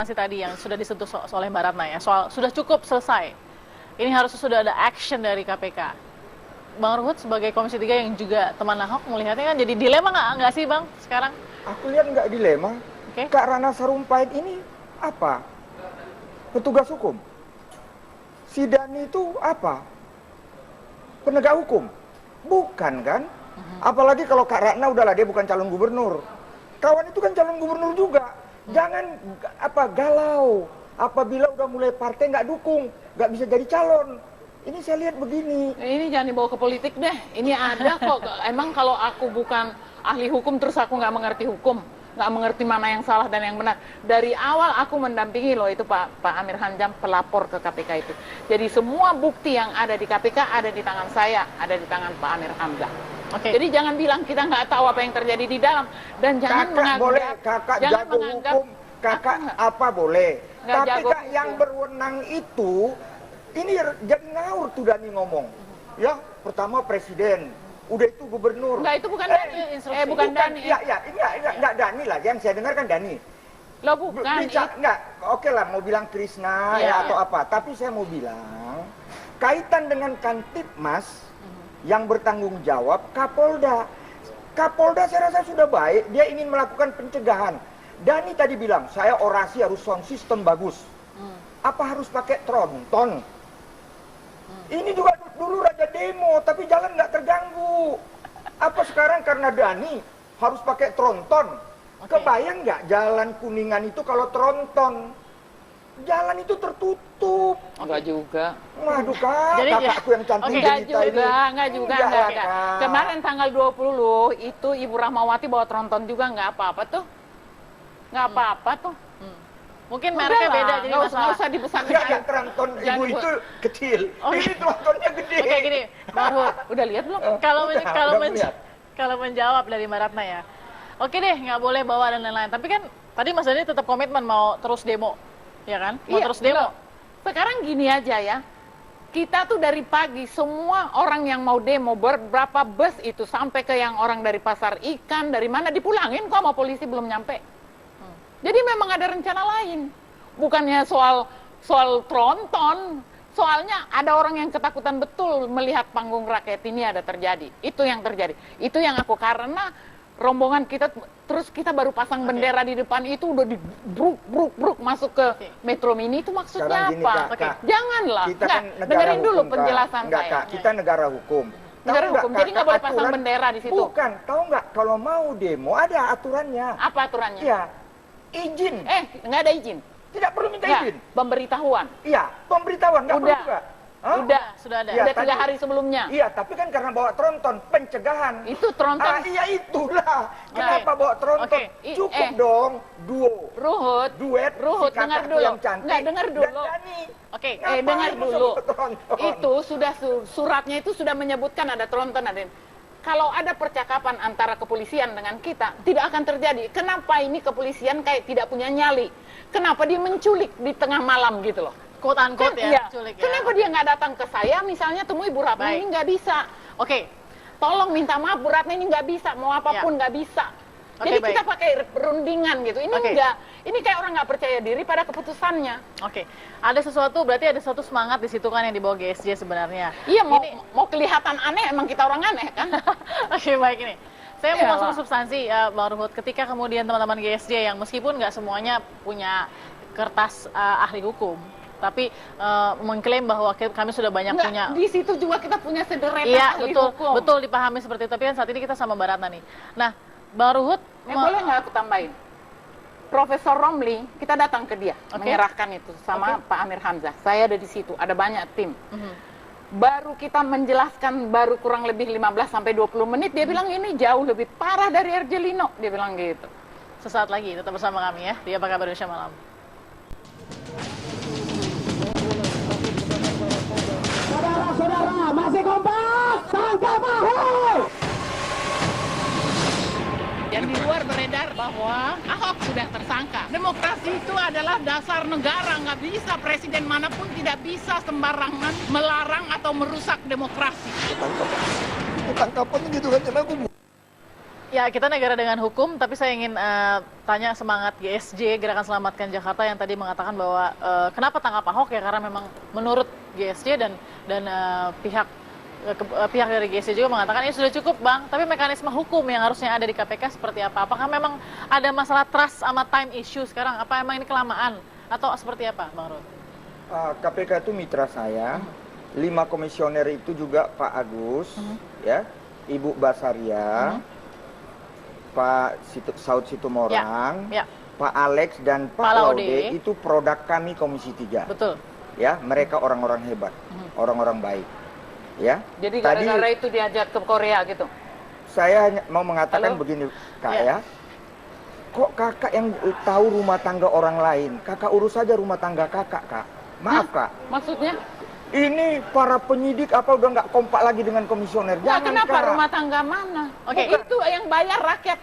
substansi tadi yang sudah disentuh oleh Mbak Ratna ya, soal sudah cukup selesai. Ini harus sudah ada action dari KPK. Bang Ruhut sebagai Komisi 3 yang juga teman Ahok melihatnya kan jadi dilema nggak sih Bang sekarang? Aku lihat nggak dilema. Kak Ratna Sarumpait ini apa? Petugas hukum. Si Dhani itu apa? Penegak hukum. Bukan kan? Apalagi kalau Kak Ratna udahlah dia bukan calon gubernur. Kawan itu kan calon gubernur juga. Jangan galau. Apabila udah mulai partai nggak dukung, nggak bisa jadi calon. Ini saya lihat begini. Ini jangan dibawa ke politik deh. Ini ada kok. Emang kalau aku bukan ahli hukum terus aku nggak mengerti hukum, nggak mengerti mana yang salah dan yang benar. Dari awal aku mendampingi loh itu Pak Amir Hamzah pelapor ke KPK itu. Jadi semua bukti yang ada di KPK ada di tangan saya, ada di tangan Pak Amir Hamzah. Jadi jangan bilang kita nggak tahu apa yang terjadi di dalam dan jangan menganggap boleh kakak jago hukum, kakak apa boleh. Tapi Kak yang berwenang itu ini jadi ngawur tuh Dhani ngomong. Ya, pertama presiden, udah itu gubernur. Enggak, itu bukan Dhani. Bukan Dhani. Enggak Dhani lah, yang saya dengar kan Dhani. Loh bukan. Enggak, oke lah mau bilang Krishna atau apa. Tapi saya mau bilang, kaitan dengan Kantipmas yang bertanggung jawab Kapolda. Kapolda saya rasa sudah baik, dia ingin melakukan pencegahan. Dhani tadi bilang, saya orasi harus sound system bagus. Apa harus pakai tronton? Ini juga dulu raja demo, tapi jalan nggak terganggu. Apa sekarang karena Dhani harus pakai tronton? Kebayang nggak jalan Kuningan itu kalau tronton? Jalan itu tertutup. Enggak juga. Waduh Kak, kakakku yang cantik enggak juga. Kemarin tanggal 20 loh, itu Ibu Rahmawati bawa tronton juga nggak apa-apa tuh. Nggak apa-apa tuh. Mungkin mereknya beda jadi nggak usah dibesarkan. Enggak, tronton ibu itu kecil. Ini trontonnya gede. Oke gini, Bang Ruhut, udah lihat belum? Kalau menjawab dari Mbak Ratna ya. Oke deh, nggak boleh bawa dan lain-lain. Tapi kan tadi Mas Dhani tetap komitmen mau terus demo, ya kan? Mau terus demo. Sekarang gini aja ya. Kita tuh dari pagi semua orang yang mau demo berapa bus itu sampai ke yang orang dari pasar ikan dari mana dipulangin kok sama polisi belum nyampe. Jadi memang ada rencana lain, bukannya soal tronton. Soalnya ada orang yang ketakutan betul melihat panggung rakyat ini ada terjadi. Itu yang terjadi. Itu yang aku karena rombongan kita terus kita baru pasang bendera di depan itu udah di bruk masuk ke Metro Mini itu maksudnya gini, apa? Janganlah. Kita kan dengerin dulu hukum, penjelasan Kak. saya. Kak, kita negara hukum. Negara hukum, jadi nggak boleh pasang bendera di situ. Bukan, tahu nggak kalau mau demo ada aturannya. Apa aturannya? Iya. Izin. Nggak ada izin. Tidak perlu minta izin. Pemberitahuan. Iya, pemberitahuan nggak perlu juga. Udah, sudah ada. Udah 3 hari sebelumnya. Iya, tapi kan karena bawa tronton, pencegahan. Itu tronton. Iya itulah. Kenapa bawa tronton? Cukup dong, duet. Si dengar dulu. Yang cantik. Nggak, dengar dulu. Dengar dulu. Itu sudah suratnya itu sudah menyebutkan ada tronton, ada. Kalau ada percakapan antara kepolisian dengan kita, tidak akan terjadi. Kenapa ini kepolisian kayak tidak punya nyali? Kenapa dia menculik di tengah malam gitu loh? Quote unquote ya, culik ya. Kenapa dia nggak datang ke saya, misalnya temui Bu Ratna ini nggak bisa. Tolong minta maaf Bu Ratna ini nggak bisa, mau apapun nggak bisa. Jadi kita pakai rundingan gitu. Ini enggak, ini kayak orang nggak percaya diri pada keputusannya. Ada sesuatu, berarti ada suatu semangat di situ kan yang dibawa GSJ sebenarnya. Iya, mau kelihatan aneh, emang kita orang aneh kan? Baik ini. Saya mau masuk ke substansi, Bang Ruhut. Ketika kemudian teman-teman GSJ yang meskipun nggak semuanya punya kertas ahli hukum, tapi mengklaim bahwa kami sudah banyak punya. Di situ juga kita punya sederetan ahli hukum. Betul dipahami seperti itu. Tapi kan saat ini kita sama Mbak Ratna nih. Nah, Bang Ruhut, boleh nggak aku tambahin? Profesor Romli, kita datang ke dia, menyerahkan itu sama Pak Amir Hamzah. Saya ada di situ, ada banyak tim. Baru kita menjelaskan, baru kurang lebih 15-20 menit, dia bilang ini jauh lebih parah dari Ergelino. Dia bilang gitu. Sesaat lagi, tetap bersama kami ya, di Apa Kabar Indonesia Malam. Saudara-saudara, masih kompak, tangkap Ahok! Yang di luar beredar bahwa Ahok sudah tersangka. Demokrasi itu adalah dasar negara, nggak bisa presiden manapun tidak bisa sembarangan melarang atau merusak demokrasi. Ketangkapan gitu kan, karena aku Ya, kita negara dengan hukum, tapi saya ingin tanya semangat GSJ, Gerakan Selamatkan Jakarta, yang tadi mengatakan bahwa kenapa tangkap Ahok ya, karena memang menurut GSJ dan pihak dari GSJ juga mengatakan ini sudah cukup Bang, tapi mekanisme hukum yang harusnya ada di KPK seperti apa? Apakah memang ada masalah trust sama time issue sekarang? Apa emang ini kelamaan? Atau seperti apa Bang Ruhut? KPK itu mitra saya, 5 komisioner itu juga Pak Agus, ya, Ibu Basaria, Pak Saud Situmorang, Pak Alex dan Pak Laude itu produk kami Komisi 3. Betul. Ya, mereka orang-orang hebat, orang-orang baik. Ya. Jadi gara-gara itu diajak ke Korea gitu. Saya hanya mau mengatakan begini, Kak ya. Kok kakak yang tahu rumah tangga orang lain? Kakak urus saja rumah tangga kakak, Kak. Maaf, Kak. Maksudnya? Ini para penyidik apa udah nggak kompak lagi dengan komisioner? Nah, Jangan, kenapa Kak. rumah tangga mana? Oke. Itu yang bayar rakyat.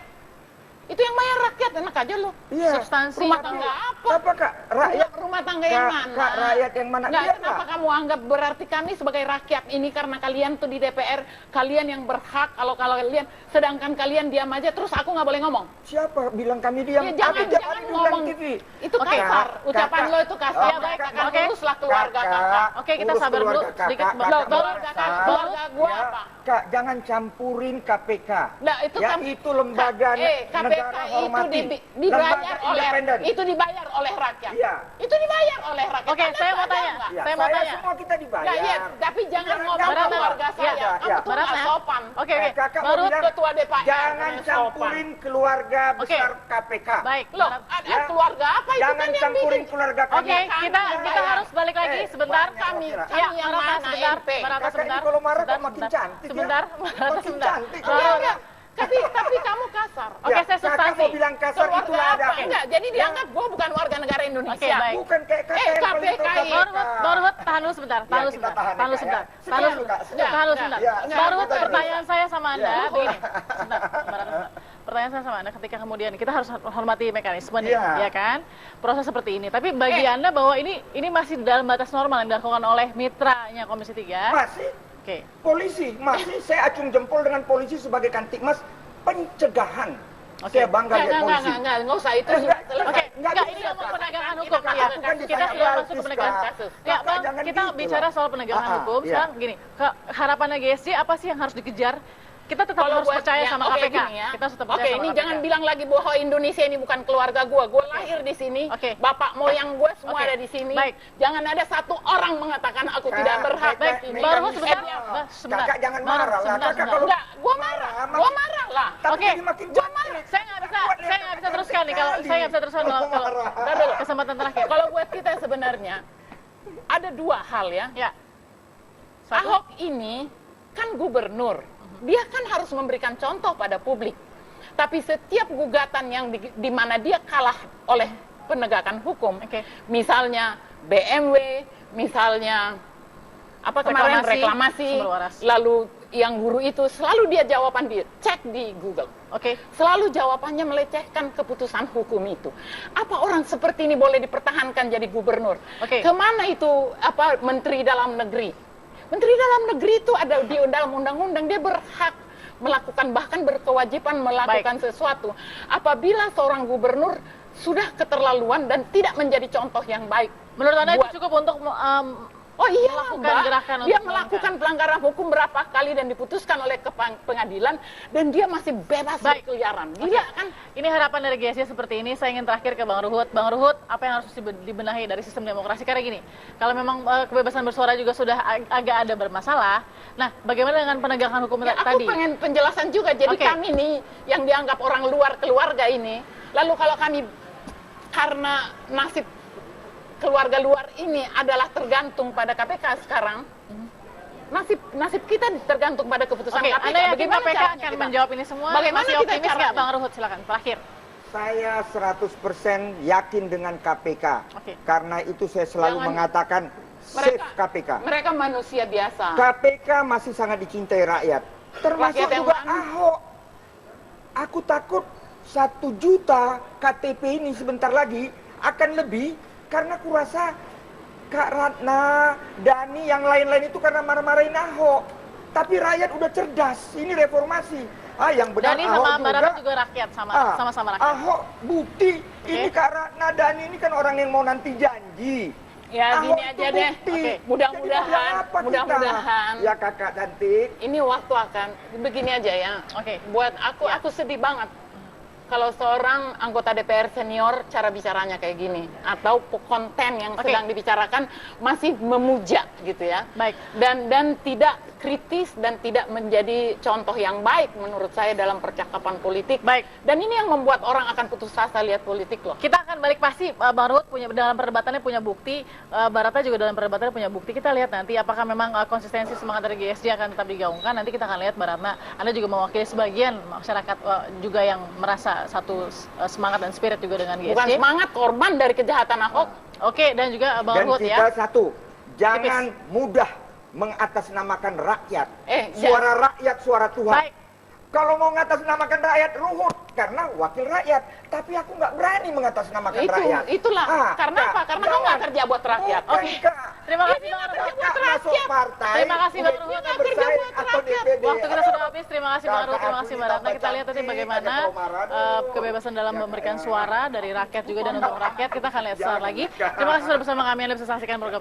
Itu yang bayar rakyat, enak aja lo. Iya. Substansi Rumah tangga apa? Apa, Kak? Rakyat Rumah tangga yang mana? Kak, rakyat yang mana? Nggak, Iya, kenapa Kak. kamu anggap berarti kami sebagai rakyat ini karena kalian tuh di DPR, kalian yang berhak kalau kalian, sedangkan kalian diam aja terus aku nggak boleh ngomong. Siapa bilang kami diam? Ya, jangan ngomong. TV. Itu Oke. kasar. Ucapan Kakak. lo itu kasar. Ya, baik, Kakak, oke. uruslah keluarga kakak. Oke, kita urus sabar dulu keluarga kakak, sedikit. kakak Loh, merasa. keluarga gua Ya, apa? Kak, jangan campurin KPK. Nah, itu ya, kan- itu lembaga KPK negara itu hormati. dibayar Lembaga oleh independen. itu dibayar oleh rakyat. Iya. Itu dibayar oleh rakyat. Oke, Anda saya mau sadar tanya. nggak? Ya, Saya mau tanya. semua kita dibayar. Nggak, iya, tapi jangan ngomong Barat, keluarga Barat. saya. Iya, Kamu iya. tuh Barat, nggak ya. sopan. Oke, oke. Kakak mau Baru bilang, ketua DPR, jangan namanya campurin keluarga besar KPK. Baik. Loh, Barat. ada Ya. keluarga apa itu Jangan kan yang campurin bikin? keluarga kami. Oke, kita harus balik lagi sebentar. banyak Kami orang Ya, yang Marata mana sebentar. MP? Marata Kakak sebentar. ini kalau marah kok Sebentar, makin sebentar. cantik ya. Sebentar, Marata Makin sebentar. cantik. Enggak, enggak. Tapi kamu kasar. Oke, Ya, saya kakak substansi. mau bilang kasar Keluarga itulah ada. apa? Enggak, jadi dianggap gue bukan warga negara Indonesia. Oke, baik. Bukan kayak kakak yang paling KPK pro ini. KPK. Bang Ruhut, tahan dulu sebentar. Tahan Ya, dulu kita sebentar. tahan Tahan dulu ya, sebentar. Kak, ya. Tahan dulu Sebentar, sebentar. Kak. Tahan dulu Ya, sebentar. ya, Bang Ruhut, sebentar. pertanyaan saya sama Anda Ya. begini. Sebentar, sebentar. Pertanyaan saya sama Anda ketika kemudian kita harus hormati mekanisme nih, Iya. ya kan? Proses seperti ini. Tapi bagi Anda bahwa ini masih dalam batas normal yang dilakukan oleh mitranya Komisi 3. Masih Oke. polisi, masih saya acung jempol dengan polisi sebagai Kantikmas pencegahan. Oke. Saya bangga lihat polisi. Enggak usah itu. Enggak, selesai. Oke, Nggak enggak, bisa, ini ngomong Kak. penegakan Kita hukum. kan Ya, bukan kita ditanya sudah masuk ke artis, penegakan Kak. kasus. Ya, Kakak, Bang, jangan kita gitu bicara lah. soal penegakan hukum. Iya. Sekarang gini, harapannya GSJ apa sih yang harus dikejar? Kita tetap harus buat- percaya ya, sama oke, KPK. gini ya. Kita harus tetap Oke, percaya sama ini KPK. jangan bilang lagi bahwa Indonesia ini bukan keluarga gua. Gua lahir di sini. Oke. Bapak moyang gua semua Oke. ada di sini. Baik. Jangan ada satu orang mengatakan aku tidak berhak. Baik, ini. Bang Ruhut sebentar. Eh, Bah, sebentar. Kakak jangan Bang Ruhut, marah lah. sebentar, Kakak sebentar. kalau Enggak, gua marah. Gua marah lah. Tapi Oke. jadi makin Gua marah. Saya nggak bisa teruskan nih kalau saya nggak bisa teruskan kalau Bentar dulu. kesempatan terakhir. Kalau buat kita sebenarnya ada dua hal ya. Ya. Satu. Ahok ini kan gubernur. Dia kan harus memberikan contoh pada publik. Tapi setiap gugatan yang di mana dia kalah oleh penegakan hukum, Oke. misalnya BMW, misalnya apa kemarin reklamasi, sumber waras. lalu yang guru itu selalu dia jawaban dia cek di Google. Oke. Selalu jawabannya melecehkan keputusan hukum itu. Apa orang seperti ini boleh dipertahankan jadi gubernur? Oke. Kemana itu menteri dalam negeri? Menteri dalam negeri itu ada di dalam undang-undang, dia berhak melakukan, bahkan berkewajiban melakukan sesuatu. Apabila seorang gubernur sudah keterlaluan dan tidak menjadi contoh yang baik. Menurut Anda buat- itu cukup untuk Oh iya, melakukan Mbak. gerakan Dia untuk melakukan pelanggaran hukum berapa kali dan diputuskan oleh pengadilan dan dia masih bebas Baik. berkeliaran. Gila kan? Ini harapan dari GSJ seperti ini. Saya ingin terakhir ke Bang Ruhut. Bang Ruhut, apa yang harus dibenahi dari sistem demokrasi? Karena gini, kalau memang kebebasan bersuara juga sudah agak ada bermasalah. Nah, bagaimana dengan penegakan hukum Ya, aku tadi? pengen penjelasan juga. Jadi Oke. kami nih yang dianggap orang luar keluarga ini, lalu kalau kami karena nasib keluarga luar ini adalah tergantung pada KPK sekarang, nasib kita tergantung pada keputusan Oke, KPK. Anda yakin Bagaimana KPK caranya akan kita? menjawab ini semua? Bagaimana Masih kita optimis nggak, caranya? Bang Ruhut? Silakan, terakhir. Saya 100% yakin dengan KPK. Oke. Karena itu saya selalu Jangan- mengatakan save KPK. Mereka manusia biasa. KPK masih sangat dicintai rakyat. Termasuk Rakyat yang juga mana? Ahok. Aku takut 1 juta KTP ini sebentar lagi akan lebih karena kurasa Kak Ratna, Dani, yang lain-lain itu karena marah-marahin Ahok. Tapi rakyat udah cerdas, ini reformasi. Yang benar Dhani Ahok sama juga. Barata juga rakyat, sama-sama rakyat. Ahok bukti. Ini karena Dhani ini kan orang yang mau nanti janji. Ya Ahok gini itu aja deh. bukti. Oke. Jadi Mudah-mudahan, apa kita? mudah-mudahan. Ya kakak cantik. Ini waktu akan begini aja ya. Oke. Buat aku sedih banget kalau seorang anggota DPR senior cara bicaranya kayak gini atau konten yang Oke. sedang dibicarakan masih memuja gitu ya. Baik. Dan tidak kritis dan tidak menjadi contoh yang baik menurut saya dalam percakapan politik. Baik. Dan ini yang membuat orang akan putus asa lihat politik loh. Kita akan balik pasti Bang Ruhut punya dalam perdebatannya punya bukti, Barata juga dalam perdebatannya punya bukti. Kita lihat nanti apakah memang konsistensi semangat dari GSJ akan tetap digaungkan. Nanti kita akan lihat Barata, Anda juga mewakili sebagian masyarakat juga yang merasa satu semangat dan spirit juga dengan GSJ. Bukan semangat, korban dari kejahatan Ahok. Oke, dan juga Bang Dan Ruhut kita ya. satu, jangan mudah mengatasnamakan rakyat. Suara rakyat, suara Tuhan. Baik. Kalau mau mengatasnamakan rakyat, Ruhut karena wakil rakyat. Tapi aku nggak berani mengatasnamakan rakyat. Itulah. Karena Kak, apa? Karena kamu nggak kerja buat rakyat. Bukan, Oke. Kak. Terima kasih Ini Bang nggak Ruhut. kerja buat Kakak masuk rakyat. partai. Terima kasih, Bang udah Ruhut. kita Nggak kerja bersaing buat atau rakyat. DPD. Waktu kita sudah habis. Terima kasih Bang Ruhut, terima kasih Mbak Ratna. Kita lihat nanti bagaimana kebebasan dalam memberikan suara dari rakyat juga dan untuk rakyat. Kita akan lihat sesaat lagi. Terima kasih sudah bersama kami. Anda bisa saksikan program